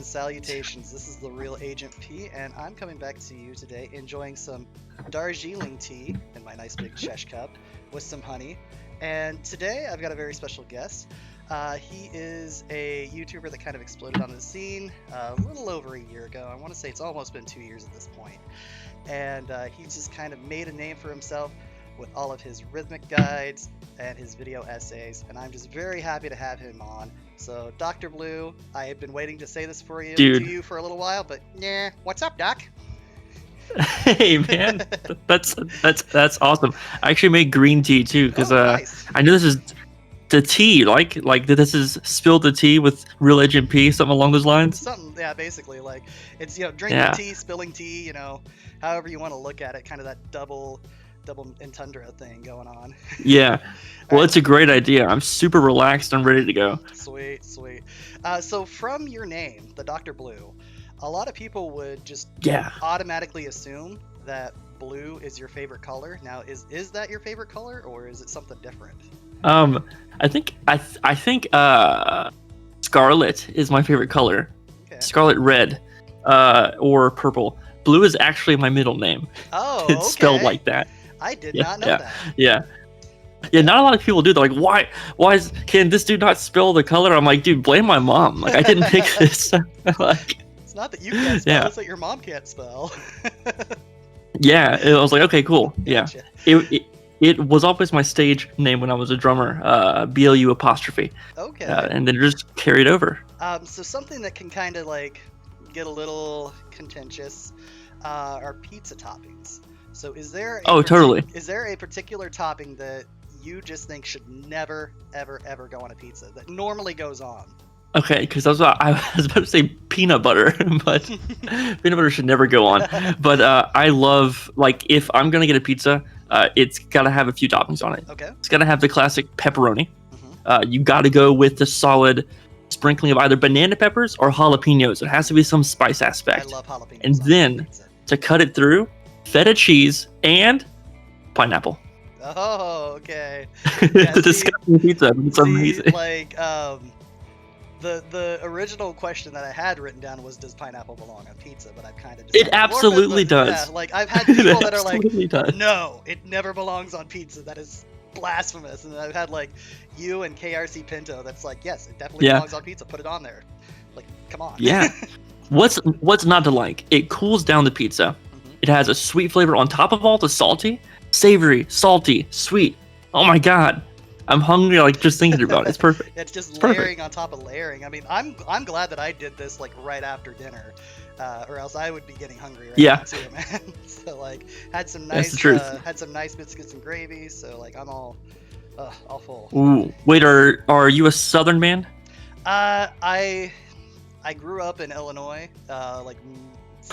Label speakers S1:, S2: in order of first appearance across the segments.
S1: and salutations. This is the real Agent P, and I'm coming back to you today enjoying some Darjeeling tea in my nice big Chesh cup with some honey. And today I've got a very special guest. He is a YouTuber that kind of exploded on the scene a little over a year ago. I want to say it's almost been 2 years at this point. And he just kind of made a name for himself with all of his rhythmic guides and his video essays, and I'm just very happy to have him on. So, Dr. Blue, I have been waiting to say this to you for a little while, but yeah, what's up, Doc?
S2: Hey man, that's awesome. I actually make green tea too because
S1: nice.
S2: I know this is the tea, like this is spilled the tea with real Agent P, something along those lines.
S1: Something, yeah, basically like it's drinking tea, spilling tea, however you want to look at it, kind of that double entendre thing going on.
S2: Yeah, well, it's a great idea. I'm super relaxed and ready to go.
S1: Sweet. So from your name, the Dr. Blue, a lot of people would just automatically assume that blue is your favorite color. Now, is that your favorite color, or is it something different?
S2: I think scarlet is my favorite color. Okay. Scarlet red, or purple. Blue is actually my middle name.
S1: Oh,
S2: it's spelled like that.
S1: I did not know that.
S2: Yeah, not a lot of people do. They're like, why can this dude not spell the color? I'm like, dude, blame my mom. Like, I didn't pick this. Like,
S1: it's not that you can't spell, it's that your mom can't spell.
S2: Yeah, I was like, okay, cool.
S1: Gotcha.
S2: Yeah. It was always my stage name when I was a drummer, BLU apostrophe.
S1: Okay.
S2: And then it just carried over.
S1: So something that can kind of like get a little contentious are pizza toppings. So is there is there a particular topping that you just think should never, ever, ever go on a pizza that normally goes on?
S2: Okay, because I was about to say peanut butter, but peanut butter should never go on. But I love, like, if I'm going to get a pizza, it's got to have a few toppings on it.
S1: Okay.
S2: It's got to have the classic pepperoni. You got to go with the solid sprinkling of either banana peppers or jalapenos. It has to be some spice aspect.
S1: I love jalapenos.
S2: And then, to cut it through, feta cheese and pineapple.
S1: Oh, okay.
S2: It's a disgusting pizza, but it's amazing.
S1: Like, the original question that I had written down was, does pineapple belong on pizza? But I've kind of
S2: it absolutely does.
S1: Yeah, like, I've had people that are like,
S2: does.
S1: no, it never belongs on pizza. That is blasphemous. And I've had like you and KRC Pinto that's like, yes, it definitely belongs on pizza. Put it on there. Like, come on.
S2: Yeah. What's not to like? It cools down the pizza. It has a sweet flavor on top of all the salty, savory, salty, sweet. Oh my god, I'm hungry like just thinking about it. It's perfect.
S1: It's just layering on top of layering. I mean, I'm glad that I did this like right after dinner, or else I would be getting hungry right now too, man. So like, had some nice biscuits and gravy. So like, I'm all full.
S2: Ooh, wait, are you a Southern man?
S1: I grew up in Illinois, like.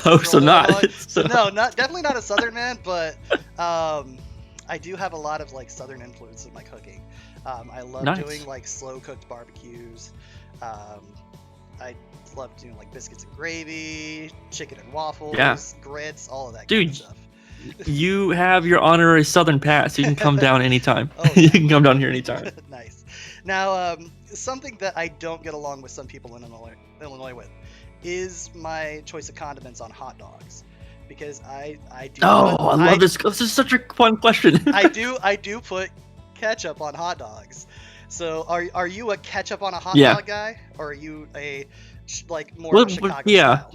S2: Oh, so not.
S1: No, definitely not a Southern man, but I do have a lot of like Southern influence in my cooking. I love doing like slow cooked barbecues. I love doing like biscuits and gravy, chicken and waffles, grits, all of that kind of stuff.
S2: You have your honorary Southern pass. You can come down anytime. You can come down here anytime.
S1: Nice. Now, something that I don't get along with some people in Illinois with is my choice of condiments on hot dogs, because I do.
S2: Oh, I love this. This is such a fun question.
S1: I do put ketchup on hot dogs. So are you a ketchup on a hot dog guy, or are you a more of a Chicago style?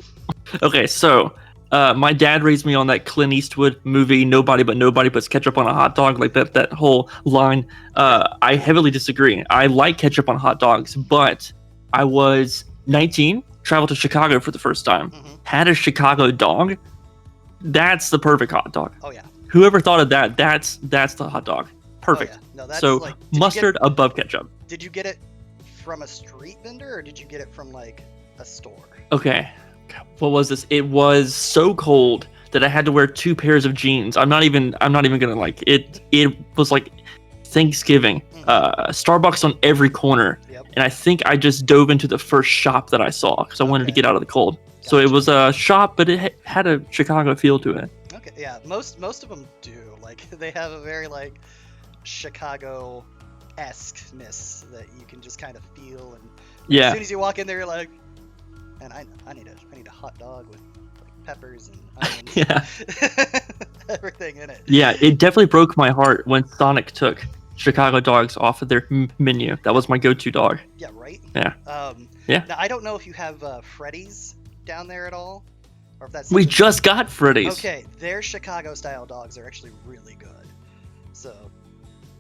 S2: Okay, so my dad raised me on that Clint Eastwood movie, Nobody Puts Ketchup on a Hot Dog, like that whole line. I heavily disagree. I like ketchup on hot dogs, but I was 19. Traveled to Chicago for the first time, had a Chicago dog. That's the perfect hot dog.
S1: Oh yeah.
S2: Whoever thought of that, that's the hot dog. Perfect.
S1: Oh, yeah. No, that's
S2: so mustard above ketchup.
S1: Did you get it from a street vendor, or did you get it from like a store?
S2: Okay. What was this? It was so cold that I had to wear 2 pairs of jeans. I'm not even gonna like it. It was like Thanksgiving. Starbucks on every corner. And I think I just dove into the first shop that I saw because I wanted to get out of the cold. Gotcha. So it was a shop, but it had a Chicago feel to it.
S1: Okay, yeah, most of them do. Like, they have a very like Chicago-esque-ness that you can just kind of feel, and as soon as you walk in there, you're like, and I need a hot dog with like peppers and onions
S2: Yeah.
S1: and everything in it.
S2: Yeah, it definitely broke my heart when Sonic took Chicago dogs off of their menu. That was my go-to dog.
S1: Yeah, right.
S2: Yeah.
S1: Um,
S2: Yeah.
S1: Now I don't know if you have Freddy's down there at all, or if that's
S2: We
S1: something.
S2: just got Freddy's.
S1: Okay, their Chicago style dogs are actually really good. So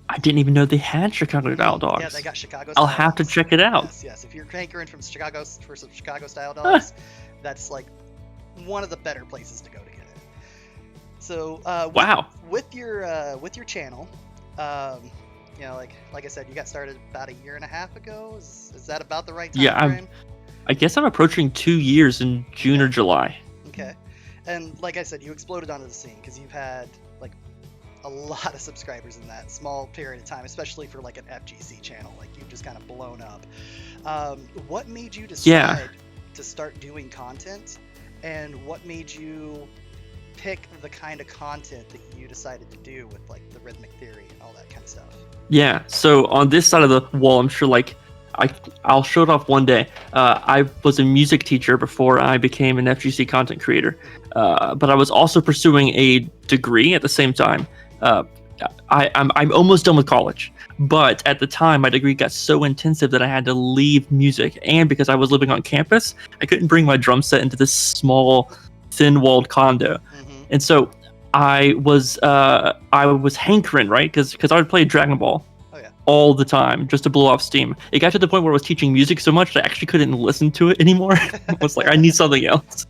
S2: I didn't even know they had Chicago style dogs.
S1: yeah, they got Chicago.
S2: I'll
S1: style
S2: have to
S1: dogs.
S2: check it out.
S1: Yes, yes. If you're hankering from Chicago for some Chicago style dogs, that's like one of the better places to go to get it. So
S2: Wow.
S1: with your channel, you know, like I said, you got started about a year and a half ago. Is that about the right time
S2: Yeah,
S1: frame?
S2: I guess I'm approaching 2 years in June or July.
S1: Okay. And like I said, you exploded onto the scene because you've had like a lot of subscribers in that small period of time, especially for like an FGC channel. Like you've just kind of blown up. What made you decide to start doing content, and what made you pick the kind of content that you decided to do with like the rhythmic theory and all that kind of stuff?
S2: Yeah, so on this side of the wall, I'm sure like I'll show it off one day. I was a music teacher before I became an FGC content creator, but I was also pursuing a degree at the same time. I'm almost done with college, but at the time my degree got so intensive that I had to leave music, and because I was living on campus, I couldn't bring my drum set into this small, thin-walled condo, and so I was hankering, right? Because I would play Dragon Ball all the time just to blow off steam. It got to the point where I was teaching music so much that I actually couldn't listen to it anymore. I was like, I need something else.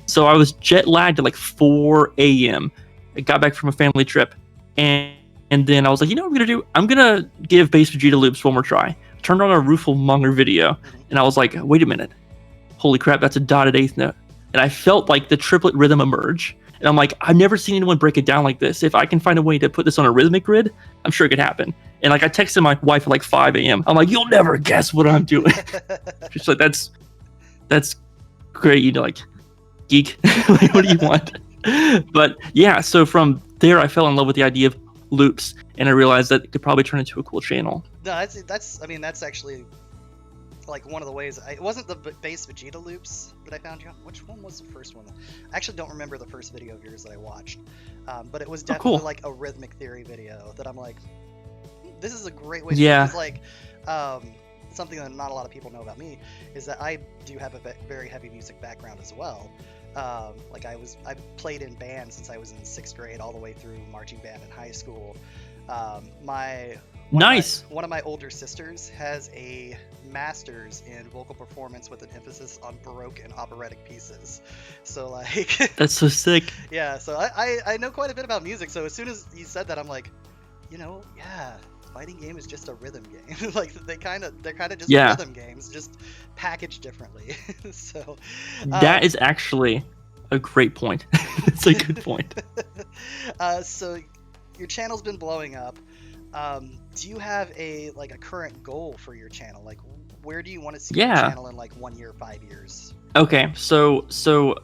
S2: So I was jet lagged at like 4 a.m. I got back from a family trip, and then I was like, you know what I'm gonna do? I'm gonna give Bass Vegeta loops one more try. Turned on a Monger video, and I was like, wait a minute, holy crap, that's a dotted eighth note. And I felt like the triplet rhythm emerge. And I'm like, I've never seen anyone break it down like this. If I can find a way to put this on a rhythmic grid, I'm sure it could happen. And like I texted my wife at like 5 a.m. I'm like, you'll never guess what I'm doing. She's like, that's great, you know, like geek. Like, what do you want? But yeah, so from there I fell in love with the idea of loops, and I realized that it could probably turn into a cool channel.
S1: No, that's actually like one of the ways. It wasn't the Bass Vegeta loops that I found you on. Which one was the first one? I actually don't remember the first video of yours that I watched, but it was definitely
S2: cool.
S1: like a rhythmic theory video that I'm like, this is a great way to
S2: Yeah.
S1: do it. Like something that not a lot of people know about me is that I do have a very heavy music background as well. Like I played in band since I was in 6th grade all the way through marching band in high school. One of my older sisters has a master's in vocal performance with an emphasis on Baroque and operatic pieces. So like
S2: that's so sick.
S1: Yeah, so I know quite a bit about music. So as soon as you said that, I'm like, you know, yeah, fighting game is just a rhythm game. Like they're kind of just rhythm games, just packaged differently. So
S2: that is actually a great point. It's a good point.
S1: So your channel's been blowing up. Do you have a current goal for your channel? Like, where do you want to see your channel in like 1 year, 5 years?
S2: Okay, so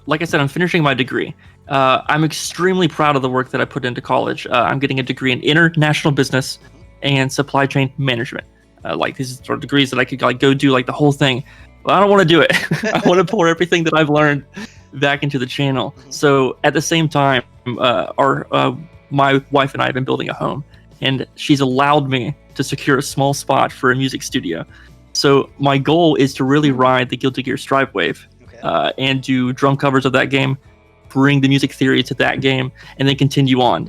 S2: like I said, I'm finishing my degree. I'm extremely proud of the work that I put into college. I'm getting a degree in international business and supply chain management. Like these are degrees that I could like go do like the whole thing. But I don't want to do it. I want to pour everything that I've learned back into the channel. So at the same time, my wife and I have been building a home, and she's allowed me to secure a small spot for a music studio. So my goal is to really ride the Guilty Gear Strive wave, and do drum covers of that game, bring the music theory to that game, and then continue on.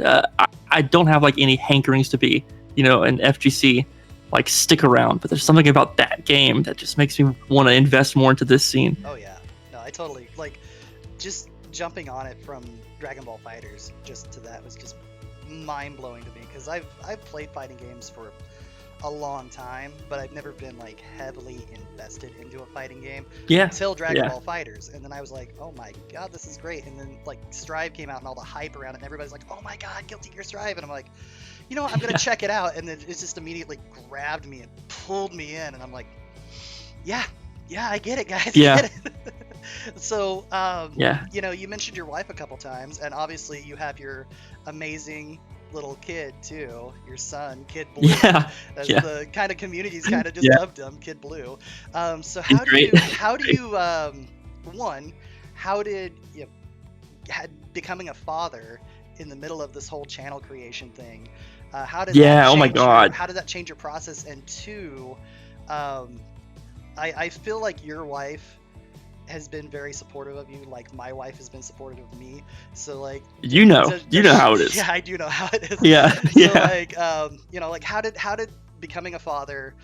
S2: I don't have like any hankerings to be, you know, an FGC like stick around, but there's something about that game that just makes me want to invest more into this scene.
S1: Oh yeah, no, I totally like just jumping on it from Dragon Ball FighterZ just to that was just mind-blowing to me, because I've played fighting games for a long time, but I've never been like heavily invested into a fighting game until Dragon Ball FighterZ, and then I was like, oh my god, this is great. And then like Strive came out and all the hype around it, and everybody's like, oh my god, Guilty Gear Strive, and I'm like, you know what, I'm gonna check it out. And then it just immediately grabbed me and pulled me in, and I'm like, yeah, I get it, guys. I get it. So you know, you mentioned your wife a couple times, and obviously you have your amazing little kid too, your son, Kid Blue. That's the kind of community's kind of just dubbed him Kid Blue. So how do you one, how did becoming a father in the middle of this whole channel creation thing, how did that
S2: Yeah, oh my
S1: change
S2: God.
S1: how did that change your process? And two, um, I feel like your wife has been very supportive of you, like my wife has been supportive of me. So like,
S2: You know how it is.
S1: yeah, I do know how it is.
S2: Yeah,
S1: So
S2: yeah.
S1: like, like how did becoming a father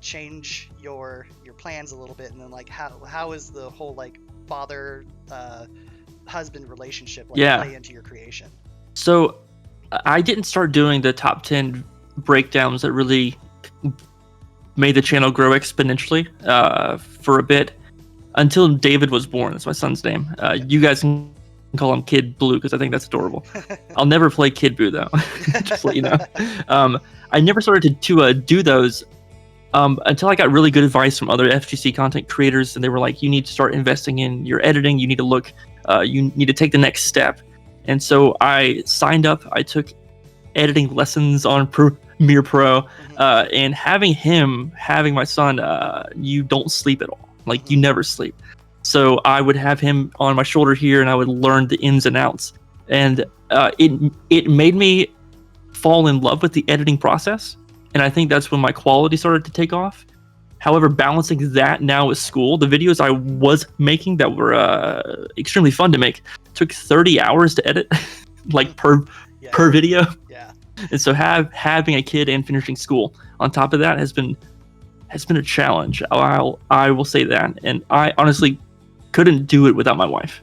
S1: change your plans a little bit, and then like how is the whole like father husband relationship like
S2: Yeah.
S1: play into your creation?
S2: So I didn't start doing the top 10 breakdowns that really made the channel grow exponentially for a bit until David was born. That's my son's name. You guys can call him Kid Blue because I think that's adorable. I'll never play Kid Boo though, just to let you know. I never started to do those until I got really good advice from other FGC content creators, and they were like, you need to start investing in your editing. You need to look, you need to take the next step. And so I signed up. I took editing lessons on Premiere Pro, and having my son, you don't sleep at all. Like you never sleep. So I would have him on my shoulder here, and I would learn the ins and outs. And it made me fall in love with the editing process. And I think that's when my quality started to take off. However, balancing that now with school, the videos I was making that were extremely fun to make took 30 hours to edit, like per video.
S1: Yeah.
S2: And so having a kid and finishing school on top of that has been a challenge. I will say that. And I honestly couldn't do it without my wife.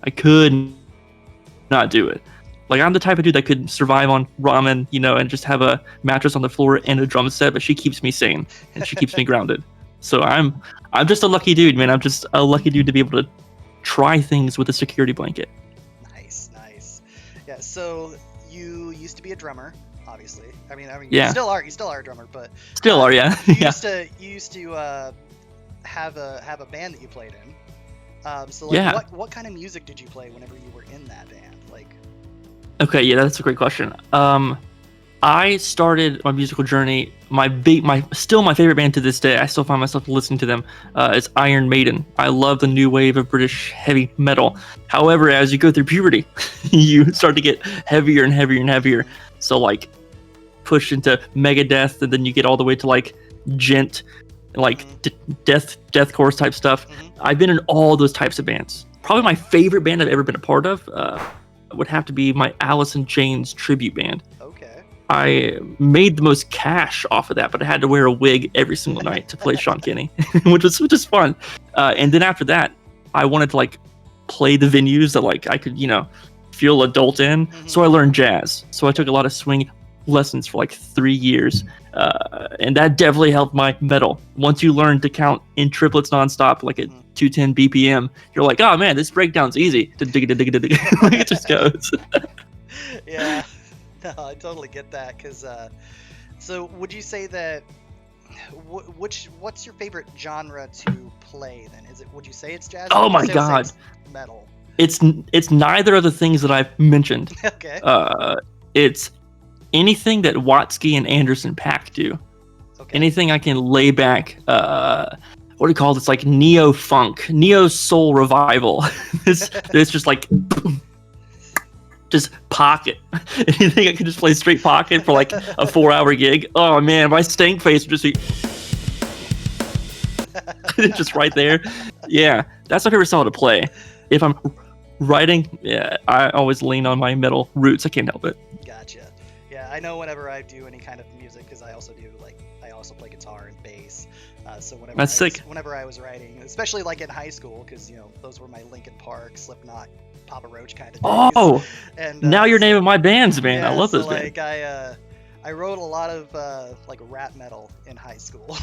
S2: I could not do it. Like, I'm the type of dude that could survive on ramen, and just have a mattress on the floor and a drum set, but she keeps me sane and she keeps me grounded. So I'm just a lucky dude, man. I'm just a lucky dude to be able to try things with a security blanket.
S1: Nice. Yeah, so you used to be a drummer, obviously. I mean,
S2: yeah.
S1: You still are a drummer, but
S2: still are, yeah.
S1: You used to have a band that you played in. So like,
S2: yeah.
S1: what kind of music did you play whenever you were in that band? Like,
S2: okay, yeah, that's a great question. I started my musical journey. My favorite band to this day. I still find myself listening to them. Is Iron Maiden. I love the new wave of British heavy metal. However, as you go through puberty, you start to get heavier and heavier and heavier. So like, push into Megadeth, and then you get all the way to like Gent, like deathcore type stuff. I've been in all those types of bands. Probably my favorite band I've ever been a part of would have to be my Alice in Chains tribute band.
S1: Okay.
S2: I made the most cash off of that, but I had to wear a wig every single night to play Sean Kinney, which was fun. And then after that, I wanted to like play the venues that like I could, feel adult in. So I learned jazz. So I took a lot of swing lessons for like 3 years, and that definitely helped my metal. Once you learn to count in triplets nonstop, like at 210 BPM, you're like, oh man, this breakdown's easy. It just goes.
S1: Yeah, no, I totally get that. Because so would you say that what's your favorite genre to play then? Would you say it's jazz?
S2: Oh my God,
S1: it's metal.
S2: It's neither of the things that I've mentioned.
S1: Okay.
S2: It's anything that Watsky and Anderson .Paak do.
S1: Okay.
S2: Anything I can lay back. What do you call this? Like neo funk, neo soul revival. It's just like just pocket. Anything I can just play straight pocket for like a 4-hour gig. Oh man, my stank face would just be just right there. Yeah, that's my favorite style to play. If I'm writing, yeah, I always lean on my metal roots. I can't help it.
S1: Gotcha. Yeah, I know whenever I do any kind of music, because I also play guitar and bass. So whenever I was writing, especially like in high school, because those were my Linkin Park, Slipknot, Papa Roach kind of days.
S2: Oh, and now you're naming my bands, man.
S1: Yeah,
S2: I love those
S1: bands.
S2: Like
S1: I wrote a lot of like rap metal in high school.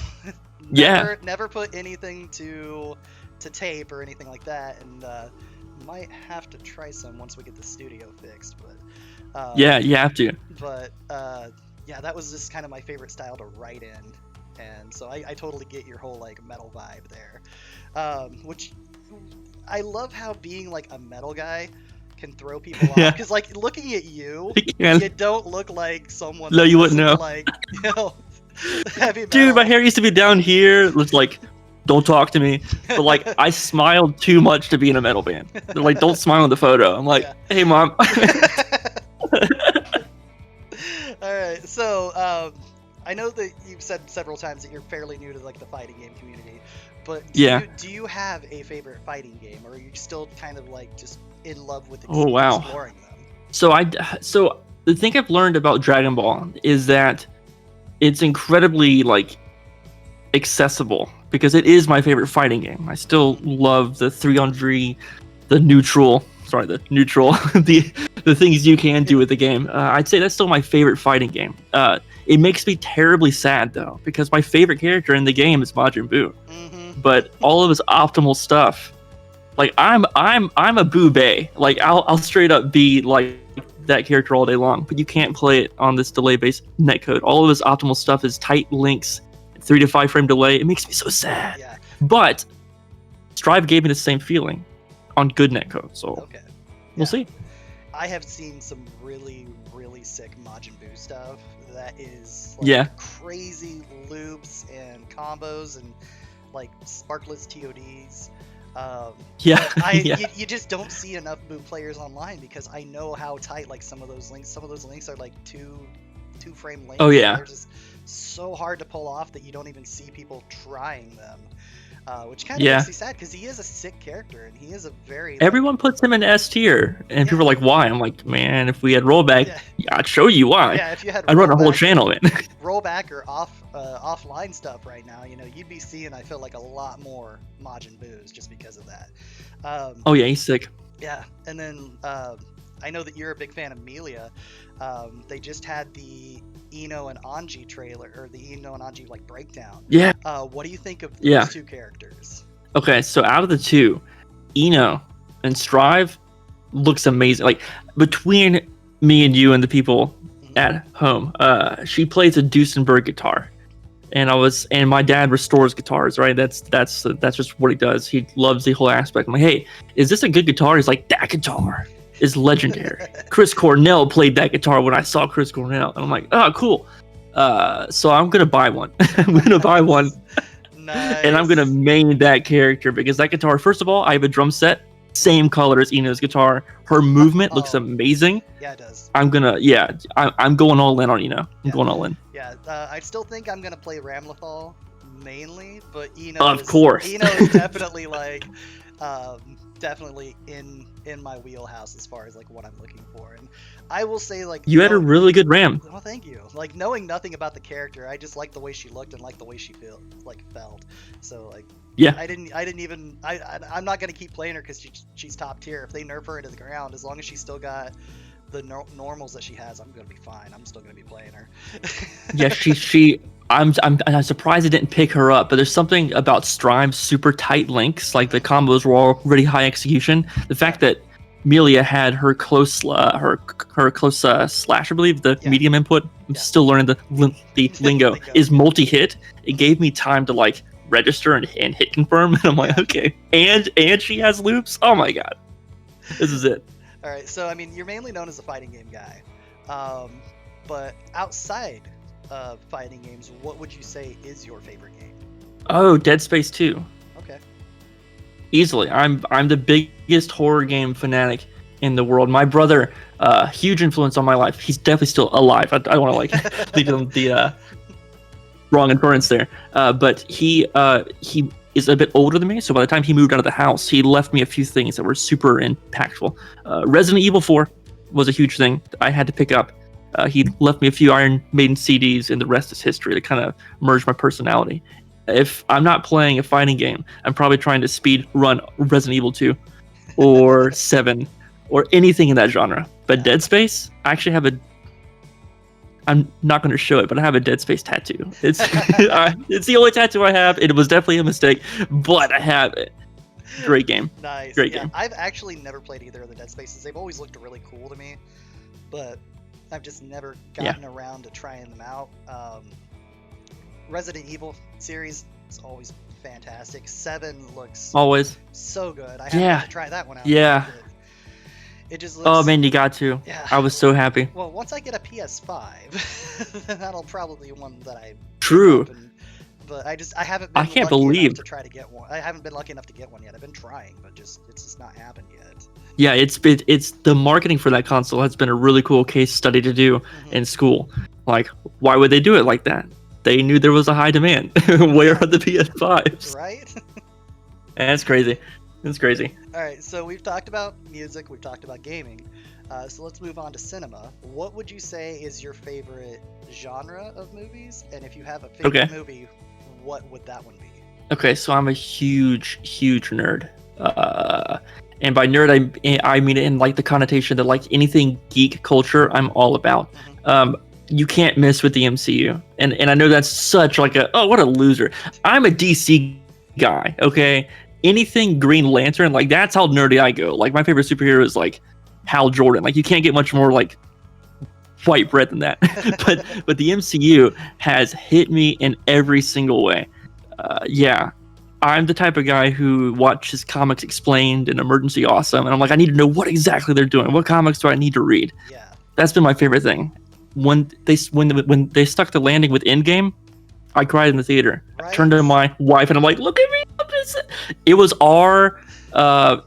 S1: Never put anything to tape or anything like that, and might have to try some once we get the studio fixed. But
S2: yeah, you have to.
S1: But yeah, that was just kind of my favorite style to write in, and so I totally get your whole like metal vibe there. Which I love how being like a metal guy can throw people off, because like looking at you don't look like someone.
S2: No, you wouldn't know.
S1: Like heavy metal.
S2: Dude, my hair used to be down here. It was like don't talk to me. But like, I smiled too much to be in a metal band. They're like, don't smile in the photo. I'm like,
S1: Yeah.
S2: hey, mom.
S1: All right, so I know that you've said several times that you're fairly new to like the fighting game community, but
S2: Yeah.
S1: do you have a favorite fighting game, or are you still kind of like just in love with
S2: Oh, wow.
S1: exploring them?
S2: So the thing I've learned about Dragon Ball is that it's incredibly like accessible because it is my favorite fighting game. I still love the 3-on-3, the neutral, the things you can do with the game. I'd say that's still my favorite fighting game. It makes me terribly sad though because my favorite character in the game is Majin Buu, but all of his optimal stuff, like I'm a Buu Bay. Like I'll straight up be like that character all day long, but you can't play it on this delay-based netcode. All of his optimal stuff is tight links, 3 to 5 frame delay. It makes me so sad.
S1: Yeah.
S2: But Strive gave me the same feeling on good netcode, so
S1: Okay.
S2: we'll see.
S1: I have seen some really, really sick Majin Buu stuff that is like
S2: Yeah.
S1: crazy loops and combos and like sparkless TODs.
S2: Yeah.
S1: Yeah. You just don't see enough Buu players online because I know how tight like some of those links are like two frame links.
S2: Oh, yeah.
S1: They're just so hard to pull off that you don't even see people trying them. Which kind of makes me sad because he is a sick character and he is a very
S2: Everyone puts him in S tier, and people are like, "Why?" I'm like, "Man, if we had rollback, I'd show you why.
S1: Yeah, if you had
S2: I'd run a whole channel in."
S1: rollback or offline stuff right now, you know, you'd be seeing, I feel like, a lot more Majin Buus just because of that.
S2: Oh yeah, he's sick.
S1: Yeah, and then I know that you're a big fan of Emelia. They just had the Ino and Anji trailer, or the Ino and Anji like breakdown.
S2: Yeah.
S1: What do you think of those two characters?
S2: Okay, so out of the two, Ino and Strive looks amazing. Like between me and you and the people at home, she plays a Duesenberg guitar, and my dad restores guitars, right? That's just what he does. He loves the whole aspect. I'm like, hey, is this a good guitar? He's like, that guitar is legendary. Chris Cornell played that guitar when I saw Chris Cornell, and I'm like, oh, cool. So I'm gonna buy one. I'm gonna buy one.
S1: Nice.
S2: And I'm gonna main that character because that guitar. First of all, I have a drum set, same color as Ino's guitar. Her movement looks amazing.
S1: Yeah, it does.
S2: I'm going all in on Ino. I'm going all in.
S1: Yeah, I still think I'm gonna play Ramlethal mainly, but Ino.
S2: Of course.
S1: Ino is definitely like, definitely in my wheelhouse as far as like what I'm looking for. And I will say, like,
S2: you had a really good RAM.
S1: Well, thank you. Like, knowing nothing about the character, I just liked the way she looked and liked the way she felt. So like,
S2: yeah,
S1: I'm not gonna keep playing her because she's top tier. If they nerf her into the ground, as long as she's still got the normals that she has, I'm gonna be fine. I'm still gonna be playing her.
S2: Yeah, I'm surprised I didn't pick her up, but there's something about Strive's super tight links, like the combos were already high execution. The fact that Emelia had her close slash, I believe, the medium input. I'm still learning the lingo. Is multi-hit. It gave me time to like register and hit confirm, and I'm like, okay. And she has loops. Oh my god, this is it.
S1: All right, so I mean, you're mainly known as a fighting game guy, but outside of fighting games, what would you say is your favorite game?
S2: Oh, Dead Space 2.
S1: Okay.
S2: Easily, I'm the biggest horror game fanatic in the world. My brother, huge influence on my life. He's definitely still alive. I don't want to like leave him the wrong inference there, but he is a bit older than me, so by the time he moved out of the house, he left me a few things that were super impactful. Resident Evil 4 was a huge thing I had to pick up. He left me a few Iron Maiden CDs, and the rest is history to kind of merge my personality. If I'm not playing a fighting game, I'm probably trying to speed run Resident Evil 2 or 7 or anything in that genre. But Dead Space, I actually have I'm not going to show it, but I have a Dead Space tattoo. It's it's the only tattoo I have. It was definitely a mistake, but I have it. Great game.
S1: Nice.
S2: Great game.
S1: I've actually never played either of the Dead Spaces. They've always looked really cool to me, but I've just never gotten around to trying them out. Resident Evil series is always fantastic. 7 looks
S2: always
S1: so good. I have to try that one out.
S2: Yeah.
S1: It just looks,
S2: oh man, you got to.
S1: Yeah.
S2: I was so happy.
S1: Well, once I get a PS5, then that'll probably be one that I
S2: True.
S1: but I haven't been
S2: I can't
S1: lucky enough
S2: believe.
S1: to try to get one. I haven't been lucky enough to get one yet. I've been trying, but it's just not happened yet.
S2: Yeah, it's the marketing for that console has been a really cool case study to do in school. Like, why would they do it like that? They knew there was a high demand. Where are the PS5s?
S1: Right?
S2: And it's crazy. It's crazy.
S1: All right, so we've talked about music, we've talked about gaming. So let's move on to cinema. What would you say is your favorite genre of movies? And if you have a favorite movie, what would that one be?
S2: Okay, so I'm a huge nerd. And by nerd, I mean it in like the connotation that like anything geek culture, I'm all about. You can't miss with the MCU, and I know that's such like what a loser. I'm a DC guy, okay? Anything Green Lantern, like that's how nerdy I go. Like my favorite superhero is like Hal Jordan. Like you can't get much more like white bread than that. but the MCU has hit me in every single way. Yeah. I'm the type of guy who watches comics explained and Emergency Awesome, and I'm like, I need to know what exactly they're doing. What comics do I need to read?
S1: Yeah. That's
S2: been my favorite thing. When they stuck the landing with Endgame, I cried in the theater. Right. I turned to my wife and I'm like, look at me. It was our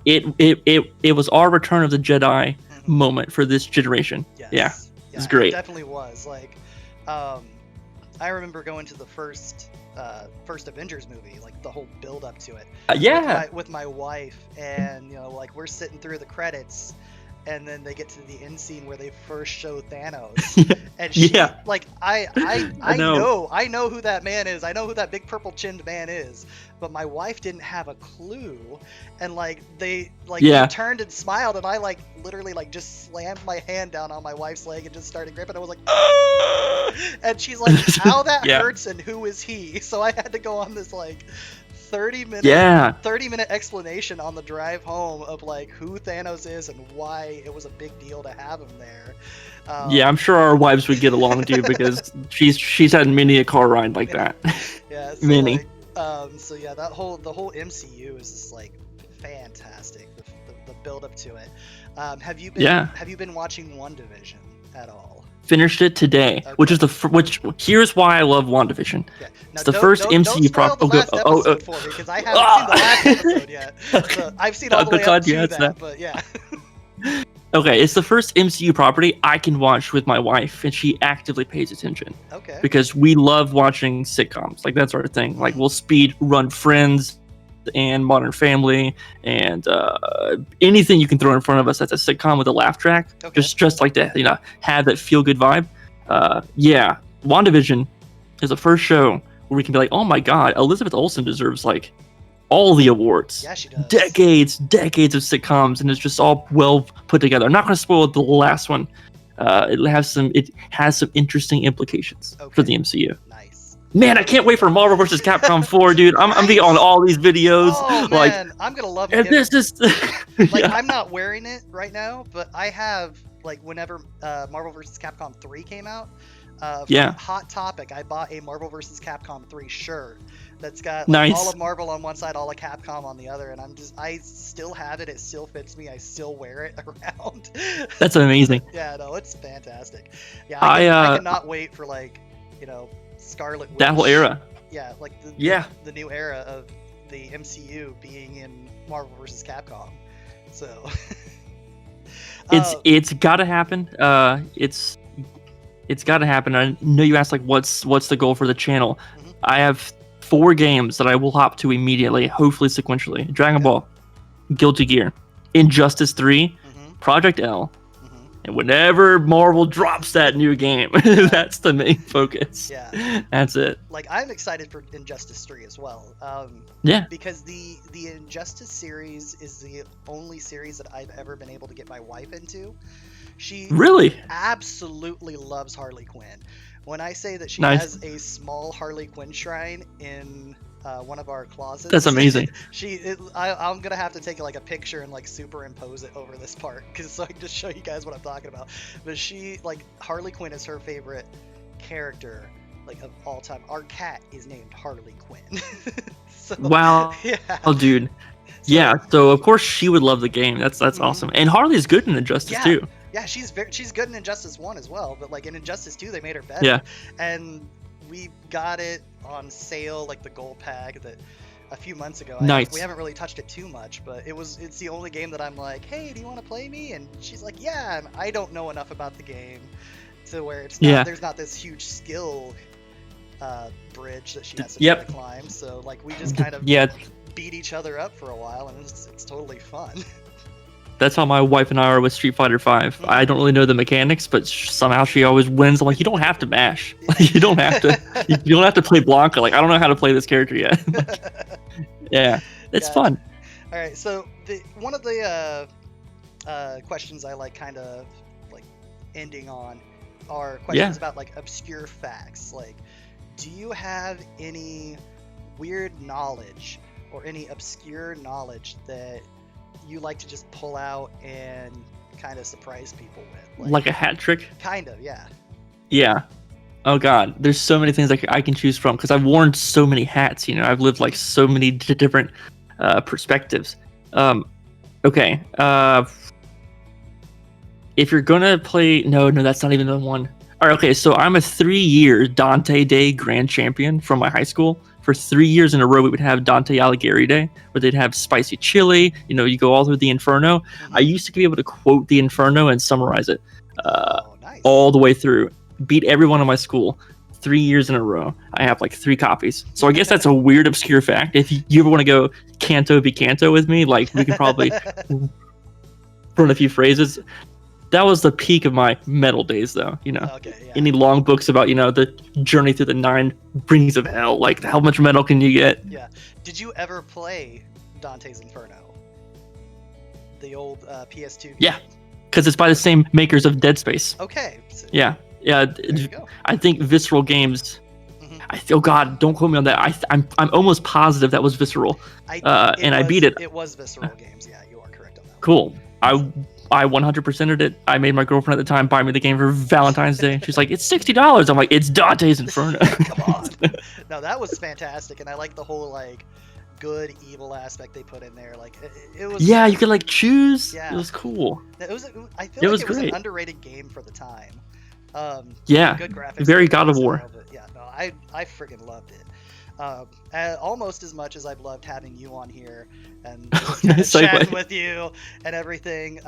S2: it was our Return of the Jedi moment for this generation.
S1: Yes.
S2: Yeah. It's great.
S1: It definitely was. Like, I remember going to the first Avengers movie, like the whole build up to it. With my wife, and like we're sitting through the credits, and then they get to the end scene where they first show Thanos, and she, like I know who that man is. I know who that big purple chinned man is, but my wife didn't have a clue, and like they turned and smiled, and I like literally like just slammed my hand down on my wife's leg and just started gripping. I was like, and she's like, how that hurts, and who is he? So I had to go on this like 30-minute explanation on the drive home of like who Thanos is and why it was a big deal to have him there.
S2: I'm sure our wives would get along too, because she's had many a car ride like that.
S1: Yeah, so
S2: many.
S1: Like, the whole MCU is just like fantastic. The build up to it. Have you been watching WandaVision at all?
S2: Finished it today, which is here's why I love WandaVision.
S1: Yeah.
S2: It's the first MCU
S1: prop. For me, because I haven't seen the last episode yet. So I've seen all the way up to that, but yeah.
S2: Okay, it's the first MCU property I can watch with my wife, and she actively pays attention.
S1: Okay.
S2: Because we love watching sitcoms. Like, that's our thing. Like, we'll speed run Friends and Modern Family and anything you can throw in front of us that's a sitcom with a laugh track. Okay. Just like to have that feel good vibe. WandaVision is the first show where we can be like, oh my god, Elizabeth Olsen deserves like all the awards.
S1: Yeah, she does. Decades
S2: of sitcoms, and it's just all well put together. I'm not going to spoil the last one. It has some interesting implications for the MCU.
S1: Nice.
S2: Man, I can't wait for Marvel vs. Capcom 4, dude. I'm being on all these videos.
S1: Oh,
S2: like,
S1: man, I'm gonna love
S2: it. This is
S1: like I'm not wearing it right now, but I have like whenever Marvel vs. Capcom 3 came out. Hot Topic, I bought a Marvel vs. Capcom 3 shirt that's got like, all of Marvel on one side, all of Capcom on the other, and I still have it. It still fits me. I still wear it around.
S2: That's amazing.
S1: Yeah, no, it's fantastic. Yeah, I cannot wait for like, Scarlet Witch.
S2: That whole era.
S1: Yeah, like the new era of the MCU being in Marvel vs. Capcom. So
S2: it's got to happen. It's got to happen. I know you asked like what's the goal for the channel. Mm-hmm. I have 4 games that I will hop to immediately, hopefully sequentially. Dragon Ball, Guilty Gear, Injustice 3, Project L, and whenever Marvel drops that new game, that's the main focus.
S1: Yeah,
S2: that's it.
S1: Like I'm excited for Injustice 3 as well. Because the Injustice series is the only series that I've ever been able to get my wife into. She
S2: really
S1: absolutely loves Harley Quinn. When I say that she has a small Harley Quinn shrine in one of our closets,
S2: that's amazing.
S1: I'm gonna have to take like a picture and like superimpose it over this part so I can just show you guys what I'm talking about. But Harley Quinn is her favorite character like of all time. Our cat is named Harley Quinn. So,
S2: wow. Yeah. Oh, dude. So of course she would love the game. That's awesome. And Harley's good in Injustice too.
S1: Yeah, she's good in Injustice 1 as well, but like in Injustice 2 they made her better.
S2: Yeah.
S1: And we got it on sale, like the gold pack that a few months ago.
S2: Nice.
S1: We haven't really touched it too much, but it's the only game that I'm like, hey, do you want to play me? And she's like, yeah. And I don't know enough about the game to where it's not, there's not this huge skill bridge that she has to try to climb. So like we just kind of beat each other up for a while, and it's totally fun.
S2: That's how my wife and I are with Street Fighter 5. I don't really know the mechanics, but somehow she always wins. I'm like, you don't have to mash. You don't have to. You don't have to play Blanca. Like, I don't know how to play this character yet. Yeah, it's fun.
S1: All right, so one of the questions I like, kind of like ending on, are questions about like obscure facts. Like, do you have any weird knowledge or any obscure knowledge that you like to just pull out and kind of surprise people with?
S2: Like a hat trick?
S1: Kind of, yeah.
S2: Yeah. Oh god, there's so many things I can choose from because I've worn so many hats. You know, I've lived like so many different perspectives. Okay. If you're gonna play, no, that's not even the one. All right, okay, so I'm a 3-year Dante Day Grand Champion from my high school. For 3 years in a row, we would have Dante Alighieri Day, where they'd have spicy chili. You know, you go all through the Inferno. I used to be able to quote the Inferno and summarize it all the way through. Beat everyone in my school 3 years in a row. I have like 3 copies. So I guess that's a weird, obscure fact. If you ever want to go canto be canto with me, like we could probably run a few phrases. That was the peak of my metal days, though. You know, any long books about, you know, the journey through the 9 rings of hell. Like, how much metal can you get?
S1: Yeah. Did you ever play Dante's Inferno? The old PS2 game?
S2: Yeah, because it's by the same makers of Dead Space.
S1: Okay. So
S2: yeah.
S1: There you go.
S2: I think Visceral Games. Oh God, don't quote me on that. I'm almost positive that was Visceral. I beat it.
S1: It was Visceral Games. Yeah, you are correct on that.
S2: Cool. I 100%ed it. I made my girlfriend at the time buy me the game for Valentine's Day. She's like, it's $60. I'm like, it's Dante's Inferno.
S1: Come on. No, that was fantastic, and I like the whole like good evil aspect they put in there. Like it was.
S2: Yeah, you could like choose.
S1: Yeah.
S2: It was cool.
S1: I feel like it was an underrated game for the time.
S2: Yeah.
S1: Good graphics.
S2: Very God of War.
S1: Yeah. No, I freaking loved it. Almost as much as I've loved having you on here and just kind of chatting with you and everything.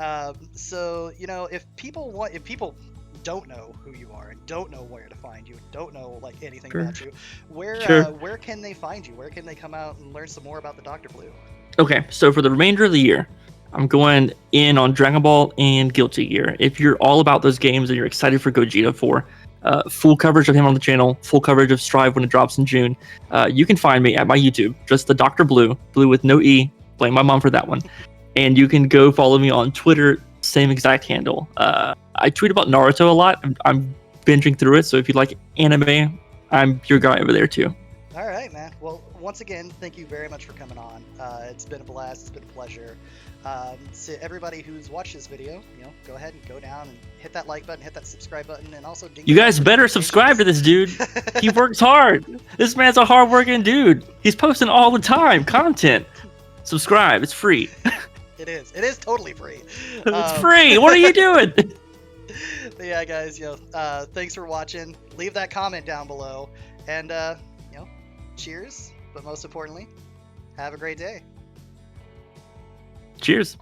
S1: So, you know, if people don't know who you are and don't know where to find you, don't know like anything about you, where can they find you? Where can they come out and learn some more about the DoctorBlu?
S2: Okay, so for the remainder of the year, I'm going in on Dragon Ball and Guilty Gear. If you're all about those games and you're excited for Gogeta 4, full coverage of him on the channel, full coverage of Strive when it drops in June. You can find me at my YouTube, just TheDoctorBlu, blue with no E. Blame my mom for that one. And you can go follow me on Twitter, same exact handle. I tweet about Naruto a lot. I'm binging through it, so if you like anime, I'm your guy over there too.
S1: All right, man. Well, once again, thank you very much for coming on. It's been a blast. It's been a pleasure. To everybody who's watched this video, you know, go ahead and go down and hit that like button, hit that subscribe button, and also
S2: you guys better subscribe to this dude. He works hard. This man's a hard-working dude. He's posting all the time content. Subscribe. It's free.
S1: It is. It is totally free.
S2: It's free. What are you doing?
S1: But yeah, guys, you know, thanks for watching. Leave that comment down below, and you know, cheers. But most importantly, have a great day.
S2: Cheers.